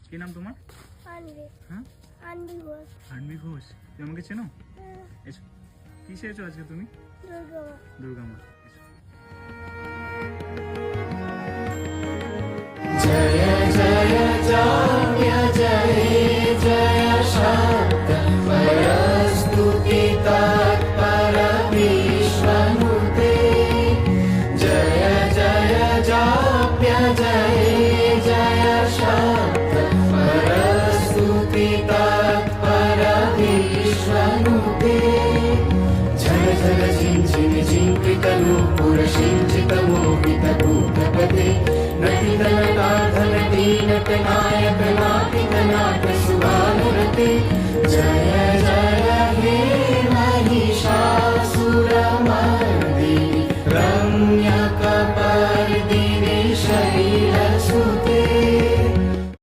কি নাম তোমার? আনবি হ্যাঁ, আনবি ঘোষ। আনবি ঘোষ। তুমি আমাকে চেনো? হ্যাঁ, এসো। কিসে এসো আজকে তুমি? দুর্গা মা। দুর্গা মা। এসো। जय जय जाम्य जय जय शब्द परस्तुति तत्परमेश्वनुते जय जय जाप्य जय जय शब्द परस्तुति तत्परमेश्वनुते झल झल झिञ्झिन झिङ्कृतनूपुरसिञ्चितमोहितभूतपते नटितनताधनतीनटनायक नाटिकनाट सुभानुरते जय